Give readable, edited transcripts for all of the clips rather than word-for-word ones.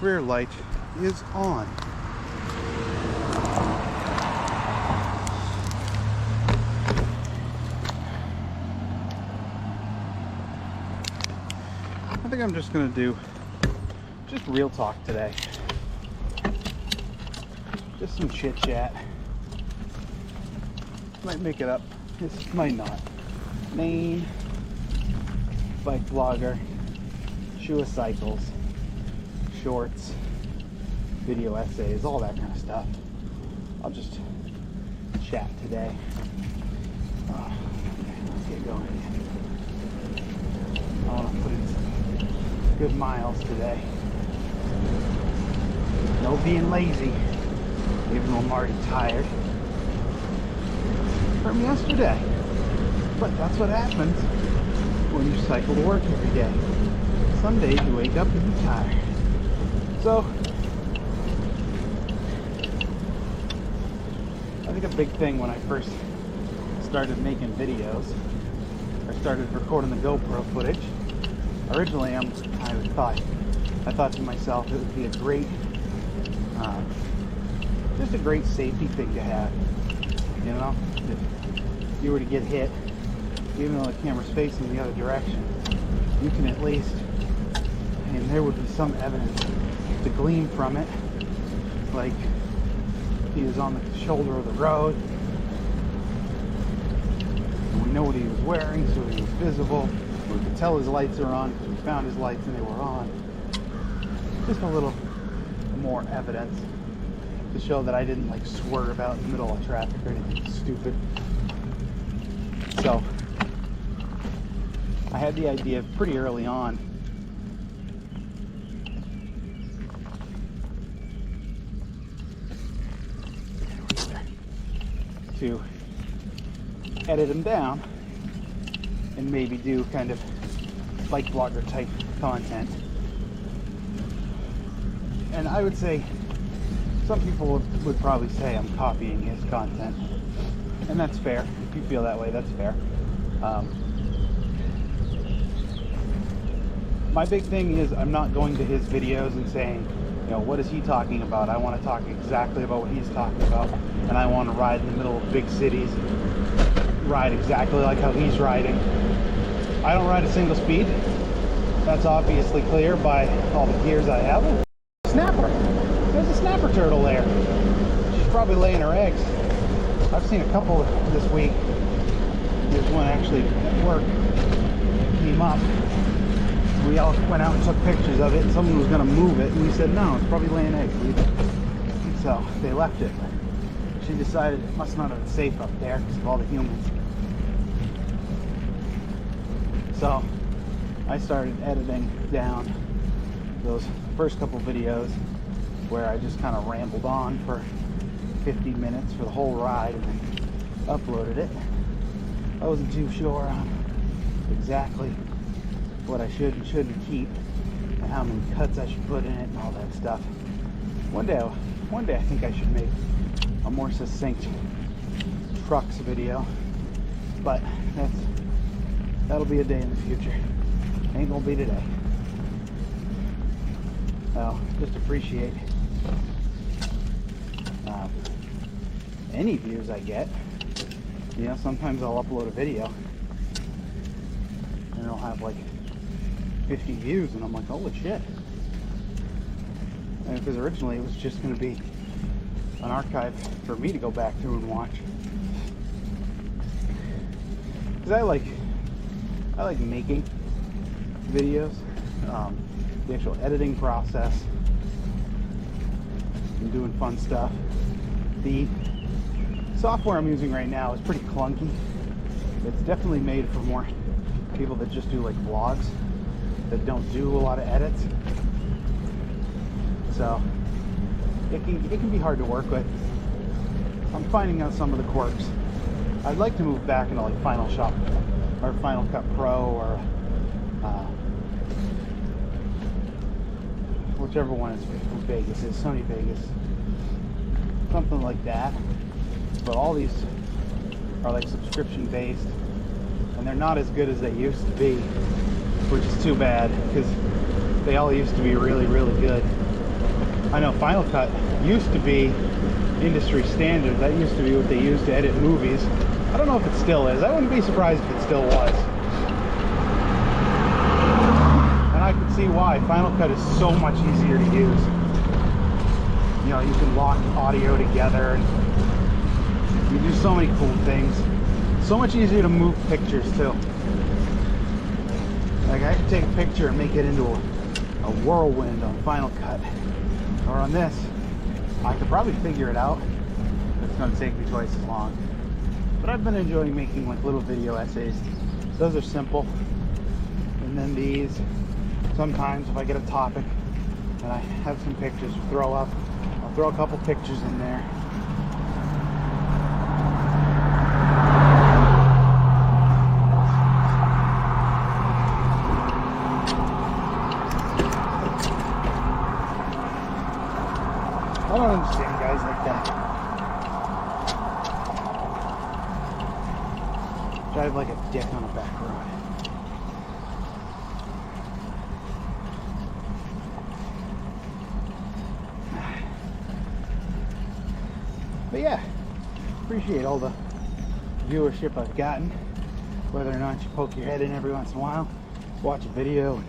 rear light is on. I think I'm just gonna do just real talk today. Just some chit chat. Might make it up. This might not. Main bike vlogger, Shua Cycles, shorts, video essays, all that kind of stuff. I'll just chat today. Okay, let's get going again. I want to put in some good miles today. No being lazy, even though I'm already tired from yesterday. But that's what happens when you cycle to work every day. Some days you wake up and you're tired. So, I think a big thing when I first started making videos, I started recording the GoPro footage. Originally, I thought to myself it would be a great, just a great safety thing to have. You know, if you were to get hit, even though the camera's facing the other direction, you can at least, and there would be some evidence to glean from it, like he was on the shoulder of the road, and we know what he was wearing, so he was visible. We could tell his lights are on because we found his lights and they were on. Just a little more evidence to show that I didn't like swerve out in the middle of traffic or anything stupid. So I had the idea pretty early on to edit them down and maybe do kind of bike blogger type content. And I would say some people would probably say I'm copying his content, and that's fair. If you feel that way, that's fair. My big thing is I'm not going to his videos and saying, you know, what is he talking about? I want to talk exactly about what he's talking about, and I want to ride in the middle of big cities, ride exactly like how he's riding. I don't ride a single speed. That's obviously clear by all the gears I have. Snapper. There's a snapper turtle there. She's probably laying her eggs. I've seen a couple this week. There's one actually at work. Came up. We all went out and took pictures of it, and someone was going to move it, and we said, no, it's probably laying eggs. So they left it. She decided it must not have been safe up there because of all the humans. So I started editing down those first couple videos where I just kind of rambled on for 50 minutes for the whole ride and then uploaded it. I wasn't too sure on exactly what I should and shouldn't keep and how many cuts I should put in it and all that stuff. One day I think I should make a more succinct trucks video, but that'll be a day in the future. Ain't gonna be today. Well, just appreciate any views I get. You know, sometimes I'll upload a video and it'll have like 50 views, and I'm like, holy shit. And because originally it was just going to be an archive for me to go back through and watch. Because I like making videos, the actual editing process, and doing fun stuff. The software I'm using right now is pretty clunky. It's definitely made for more people that just do like vlogs, that don't do a lot of edits. So it can be hard to work with. I'm finding out some of the quirks. I'd like to move back into like Final Shot or Final Cut Pro or whichever one is from Vegas is, Sony Vegas, something like that. But all these are like subscription based, and they're not as good as they used to be, which is too bad because they all used to be really, really good. I know Final Cut used to be industry standard. That used to be what they used to edit movies. I don't know if it still is. I wouldn't be surprised if it still was. And I can see why. Final Cut is so much easier to use. You know, you can lock audio together and you do so many cool things. So much easier to move pictures too. Like I could take a picture and make it into a whirlwind on Final Cut. Or on this, I could probably figure it out. It's going to take me twice as long. But I've been enjoying making like little video essays. Those are simple. And then these, sometimes if I get a topic and I have some pictures to throw up, I'll throw a couple pictures in there. I don't understand guys like that. Drive like a dick on a back road. But yeah, appreciate all the viewership I've gotten. Whether or not you poke your head in every once in a while, watch a video and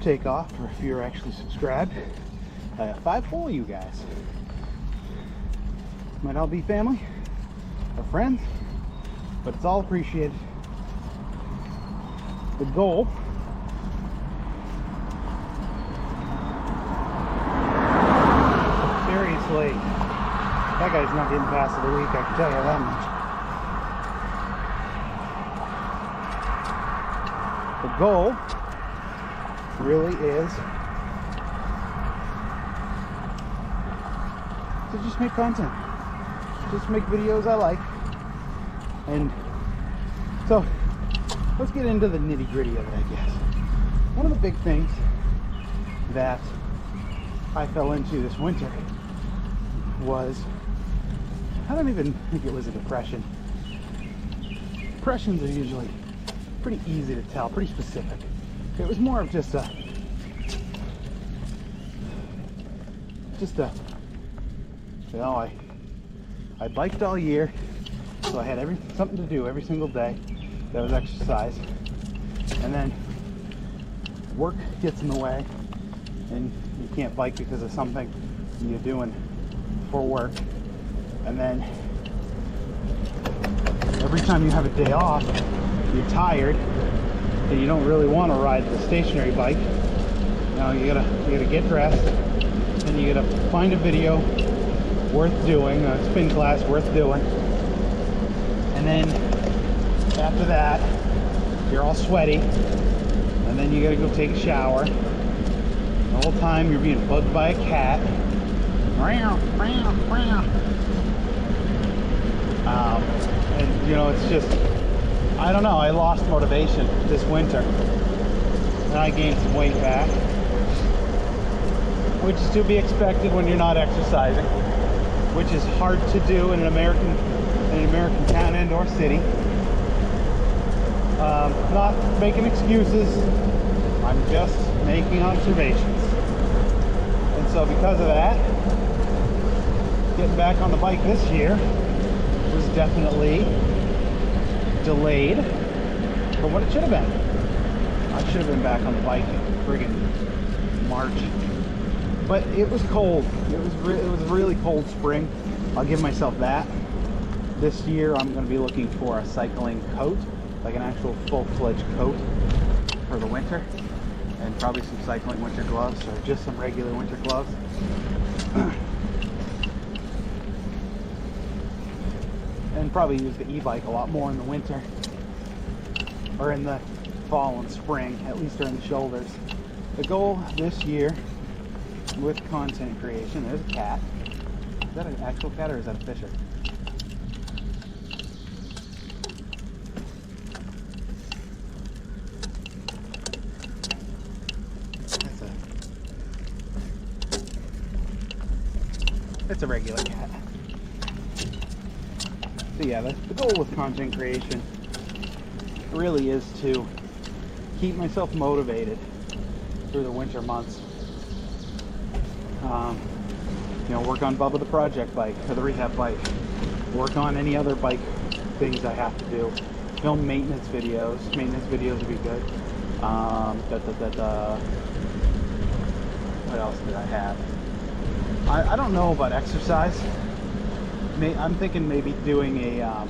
take off, or if you're actually subscribed. Five full of you guys. Might all be family or friends, but it's all appreciated. The goal seriously, that guy's not getting past the week, I can tell you that much. The goal really is to just make content, just make videos I like. And so let's get into the nitty-gritty of it, I guess. One of the big things that I fell into this winter was, I don't even think it was a depression. Depressions are usually pretty easy to tell, pretty specific. It was more of just a you know, I biked all year, so I had something to do every single day. That was exercise. And then work gets in the way, and you can't bike because of something you're doing for work. And then every time you have a day off, you're tired, and you don't really want to ride the stationary bike. You know, you gotta get dressed, and you gotta find a video worth doing, a spin class worth doing, and then after that you're all sweaty, and then you gotta go take a shower. The whole time you're being bugged by a cat. And you know, it's just, I don't know, I lost motivation this winter, and I gained some weight back, which is to be expected when you're not exercising, which is hard to do in an American town and or city. Not making excuses, I'm just making observations. And so because of that, getting back on the bike this year was definitely delayed from what it should have been. I should have been back on the bike in friggin' March. But it was cold. It was a really cold spring. I'll give myself that. This year I'm going to be looking for a cycling coat, like an actual full-fledged coat for the winter, and probably some cycling winter gloves, or just some regular winter gloves. And probably use the e-bike a lot more in the winter, or in the fall and spring, at least during the shoulders. The goal this year with content creation, there's a cat. Is that an actual cat or is that a fisher? It's a regular cat. So yeah, the goal with content creation really is to keep myself motivated through the winter months. Work on Bubba the Project bike or the rehab bike. Work on any other bike things I have to do. Film maintenance videos. Maintenance videos would be good. What else did I have? I don't know about exercise. I'm thinking maybe doing a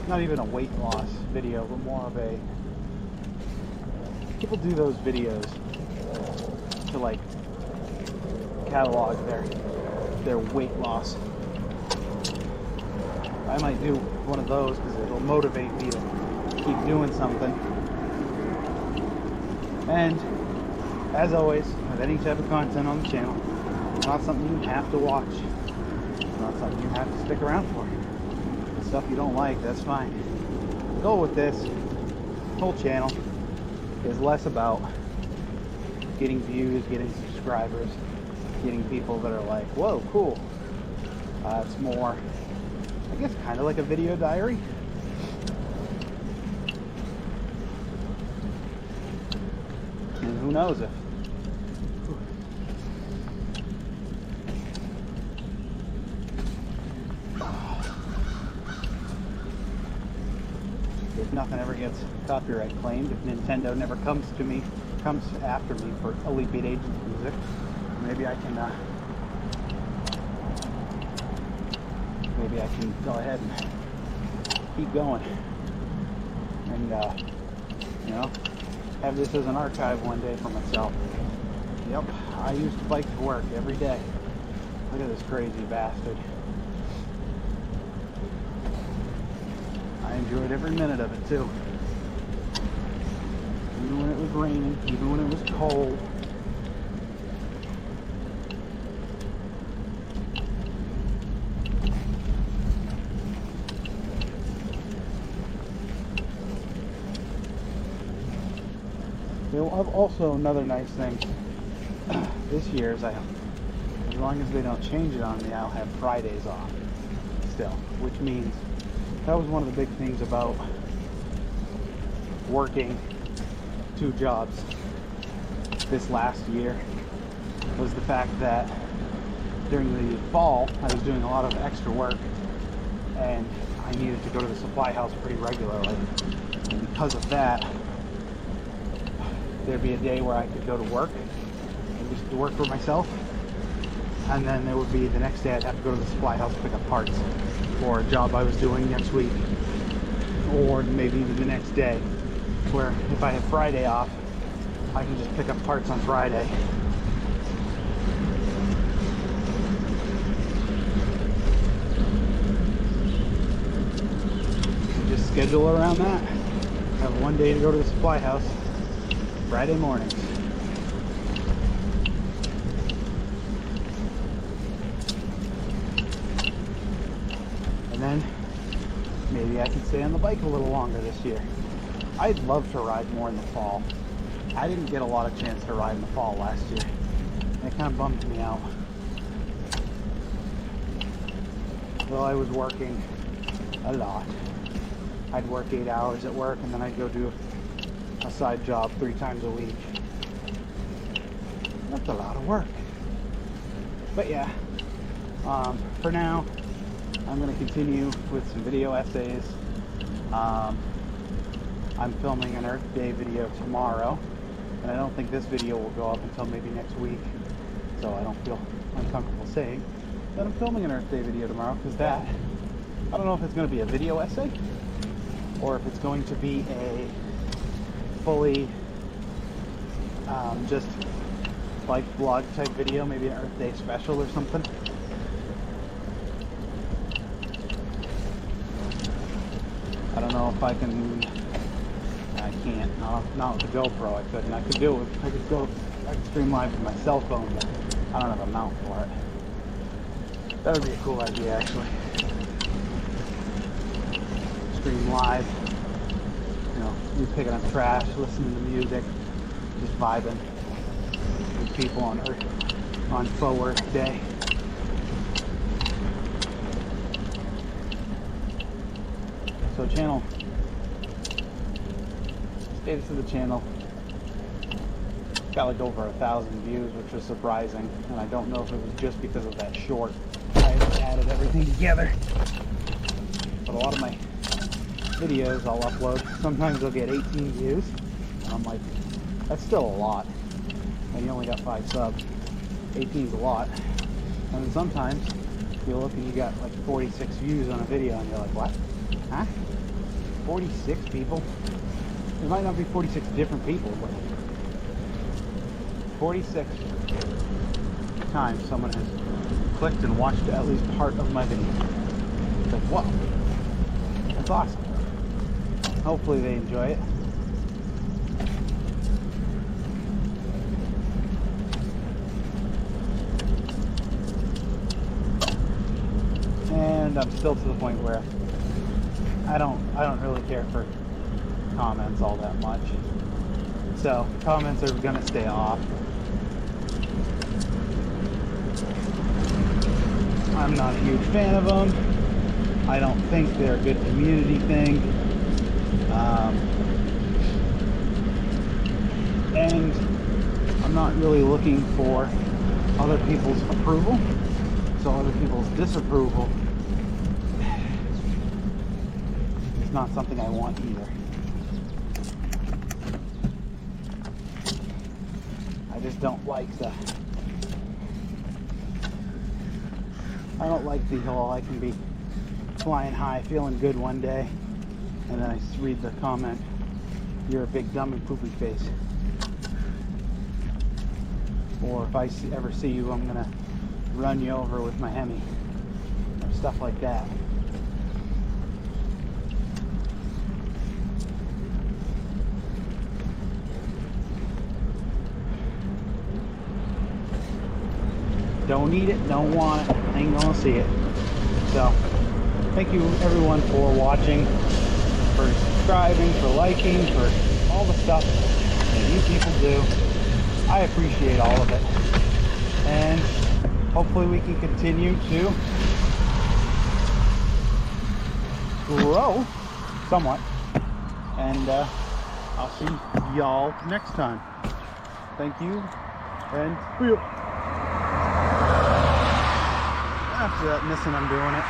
not even a weight loss video, but more of a, people do those videos to like catalog their weight loss. I might do one of those because it'll motivate me to keep doing something. And as always, with any type of content on the channel, it's not something you have to watch. It's not something you have to stick around for. The stuff you don't like, that's fine. The goal with this whole channel is less about getting views, getting subscribers, getting people that are like, whoa, cool. It's more, I guess, kind of like a video diary. And who knows if nothing ever gets copyright claimed, if Nintendo never comes after me for Elite Beat Agents music, maybe I can go ahead and keep going and have this as an archive one day for myself. Yep, I used to bike to work every day. Look at this crazy bastard. I enjoyed every minute of it too. Even when it was raining, even when it was cold. Also, another nice thing this year is as long as they don't change it on me, I'll have Fridays off still, which means that was one of the big things about working 2 jobs this last year, was the fact that during the fall I was doing a lot of extra work and I needed to go to the supply house pretty regularly, and because of that there'd be a day where I could go to work and just work for myself, and then there would be the next day I'd have to go to the supply house to pick up parts for a job I was doing next week, or maybe even the next day, where if I have Friday off I can just pick up parts on Friday. And just schedule around that. Have one day to go to the supply house Friday mornings. And then maybe I can stay on the bike a little longer this year. I'd love to ride more in the fall. I didn't get a lot of chance to ride in the fall last year. It kind of bummed me out. Well, I was working a lot. I'd work 8 hours at work and then I'd go do a side job 3 times a week. That's a lot of work. But yeah, for now, I'm going to continue with some video essays. I'm filming an Earth Day video tomorrow, and I don't think this video will go up until maybe next week, so I don't feel uncomfortable saying that I'm filming an Earth Day video tomorrow, because that, I don't know if it's going to be a video essay, or if it's going to be a fully just like vlog type video, maybe an Earth Day special or something. I don't know if I can't, not with the GoPro I couldn't. I could stream live with my cell phone, but I don't have a mount for it. That would be a cool idea actually. Stream live, me picking up trash, listening to music, just vibing with people on Faux Earth Day. So channel, status of the channel, got like over 1,000 views, which was surprising, and I don't know if it was just because of that short. I added everything together, but a lot of my videos I'll upload, sometimes they'll get 18 views, and I'm like, that's still a lot, and you only got 5 subs. 18 is a lot. And then sometimes you look and you got like 46 views on a video, and you're like, what? Huh? 46 people? It might not be 46 different people, but 46 times someone has clicked and watched at least part of my video. It's like, wow, that's awesome. Hopefully they enjoy it. And I'm still to the point where I don't really care for comments all that much. So comments are gonna stay off. I'm not a huge fan of them. I don't think they're a good community thing. And I'm not really looking for other people's approval. So other people's disapproval is not something I want either. I just don't like the whole I can be flying high, feeling good one day, and then I read the comment, "You're a big dumb and poopy face." Or if I ever see you, I'm gonna run you over with my Hemi, or stuff like that. Don't need it, don't want it, ain't gonna see it. So, thank you everyone for watching, for subscribing, for liking, for all the stuff that you people do. I appreciate all of it. And hopefully we can continue to grow somewhat. And I'll see y'all next time. Thank you, and after that missing, I'm doing it.